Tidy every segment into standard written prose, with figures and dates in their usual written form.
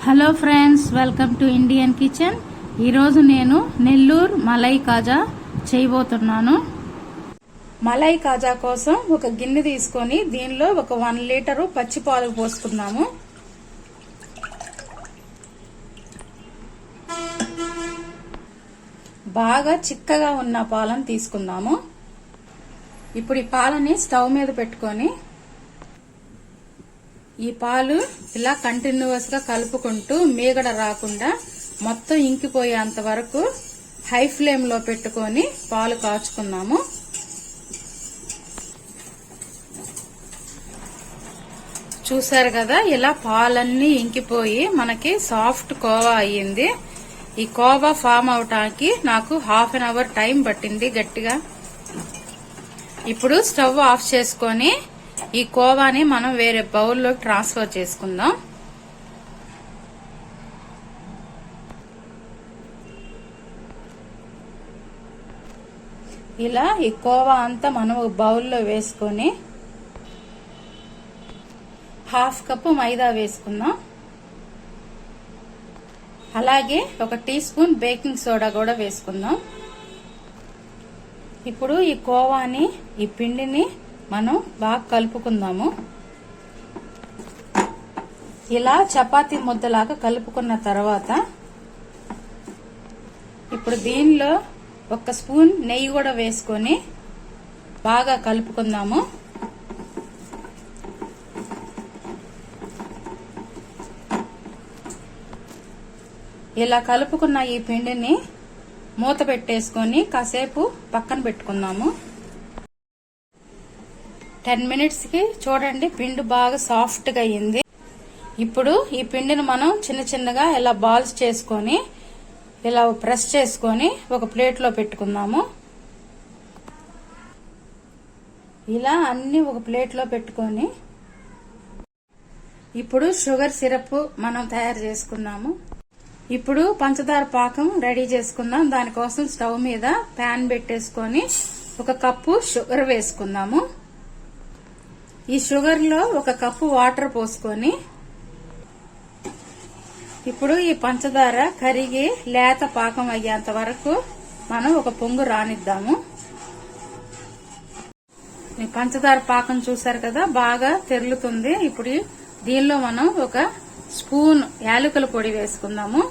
Hello friends, welcome to Indian kitchen. ఈరోజు నేను నెల్లూరు మలై కాజా చేయబోతున్నాను. మలై కాజా కోసం ఒక గిన్నె తీసుకొని దీనిలో ఒక 1 లీటరు పచ్చి పాలు పోసుకుందాము. బాగా చిక్కగా ఉన్న పాలను తీసుకుందాము. ఇప్పుడు ఈ పాలని స్టవ్ మీద పెట్టుకొని ఈ పాలు ఇలా కంటిన్యూస్ గా కలుపుకుంటూ మీగడ రాకుండా మొత్తం ఇంకిపోయేంత వరకు హై ఫ్లేమ్ లో పెట్టుకొని పాలు కాచుకున్నాము. చూసారు కదా, ఇలా పాలన్నీ ఇంకిపోయి మనకి సాఫ్ట్ కోవా అయ్యింది. ఈ కోవా ఫామ్ అవటానికి నాకు 1/2 అవర్ టైం పట్టింది గట్టిగా. ఇప్పుడు స్టవ్ ఆఫ్ చేసుకొని ఈ కోవాని మనం వేరే బౌల్లోకి ట్రాన్స్ఫర్ చేసుకుందాం. ఇలా ఈ కోవా అంతా మనం ఒక బౌల్లో వేసుకొని 1/2 కప్పు మైదా వేసుకుందాం. అలాగే 1 టీ స్పూన్ బేకింగ్ సోడా కూడా వేసుకుందాం. ఇప్పుడు ఈ కోవాని, ఈ పిండిని మనం బాగా కలుపుకుందాము. ఇలా చపాతీ ముద్దలాగా కలుపుకున్న తర్వాత ఇప్పుడు దీనిలో 1 స్పూన్ నెయ్యి కూడా వేసుకొని బాగా కలుపుకుందాము. ఇలా కలుపుకున్న ఈ పిండిని మూత పెట్టేసుకొని కాసేపు పక్కన పెట్టుకుందాము. 10 మినిట్స్ కి చూడండి, పిండి బాగా సాఫ్ట్ గా అయ్యింది. ఇప్పుడు ఈ పిండిని మనం చిన్న చిన్నగా ఇలా బాల్స్ చేసుకొని ఇలా ప్రెస్ చేసుకొని ఒక ప్లేట్ లో పెట్టుకుందాము. ఇలా అన్ని ఒక ప్లేట్ లో పెట్టుకొని ఇప్పుడు షుగర్ సిరప్ మనం తయారు చేసుకున్నాము. ఇప్పుడు పంచదార పాకం రెడీ చేసుకుందాం. దానికోసం స్టవ్ మీద ప్యాన్ పెట్టేసుకొని 1 కప్పు షుగర్ వేసుకుందాము. ఈ షుగర్ లో 1 కప్పు వాటర్ పోసుకొని ఇప్పుడు ఈ పంచదార కరిగి లేత పాకం అయ్యేంత వరకు మనం ఒక పొంగు రానిద్దాము. ఈ పంచదార పాకం చూసారు కదా, బాగా తెరులుతుంది. ఇప్పుడు దీనిలో మనం 1 స్పూన్ యాలకుల పొడి వేసుకుందాము.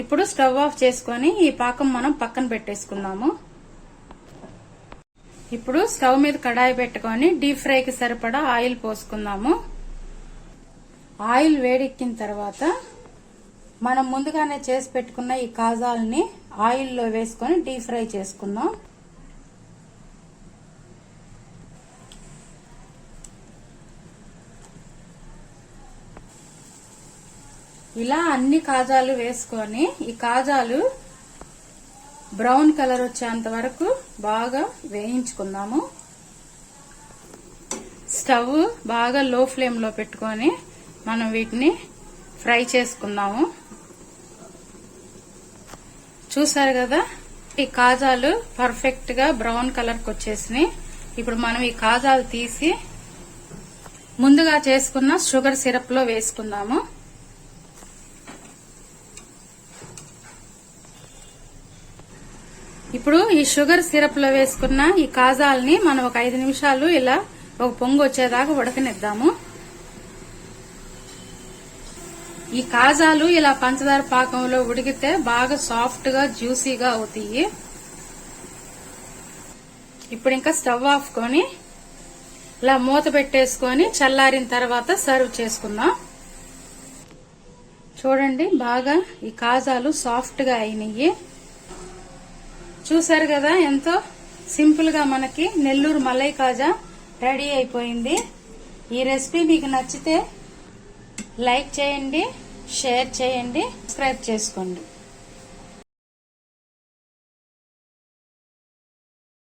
ఇప్పుడు స్టవ్ ఆఫ్ చేసుకొని ఈ పాకం మనం పక్కన పెట్టేసుకుందాము. ఇప్పుడు స్టవ్ మీద కడాయి పెట్టుకొని డీప్ ఫ్రైకి సరిపడా ఆయిల్ పోసుకుందాము. ఆయిల్ వేడెక్కిన తర్వాత మనం ముందుగానే చేసి పెట్టుకున్న ఈ కాజాలని ఆయిల్లో వేసుకొని డీప్ ఫ్రై చేసుకుందాం. ఇలా అన్ని కాజాలు వేసుకొని ఈ కాజాలు బ్రౌన్ కలర్ వచ్చేంత వరకు బాగా వేయించుకుందాము. స్టవ్ బాగా లో ఫ్లేమ్ లో పెట్టుకొని మనం వీటిని ఫ్రై చేసుకుందాము. చూసారు కదా, ఈ కాజాలు పర్ఫెక్ట్ గా బ్రౌన్ కలర్ కి వచ్చేసినాయి. ఇప్పుడు మనం ఈ కాజాలు తీసి ముందుగా చేసుకున్న షుగర్ సిరప్ లో వేసుకుందాము. ఇప్పుడు ఈ షుగర్ సిరప్ లో వేసుకున్న ఈ కాజాలని మనం ఒక 5 నిమిషాలు ఇలా ఒక పొంగు వచ్చేదాకా ఉడకనిద్దాము. ఈ కాజాలు ఇలా పంచదార పాకంలో ఉడికితే బాగా సాఫ్ట్ గా జ్యూసీగా అవుతాయి. ఇప్పుడు ఇంకా స్టవ్ ఆఫ్ కొని ఇలా మూత పెట్టేసుకొని చల్లారిన తర్వాత సర్వ్ చేసుకుందాం. చూడండి, బాగా ఈ కాజాలు సాఫ్ట్ గా అయినాయి. చూసారు కదా, ఎంతో సింపుల్ గా మనకి నెల్లూరు మలై కాజా రెడీ అయిపోయింది. ఈ రెసిపీ మీకు నచ్చితే లైక్ చేయండి, షేర్ చేయండి, సబ్స్క్రైబ్ చేసుకోండి.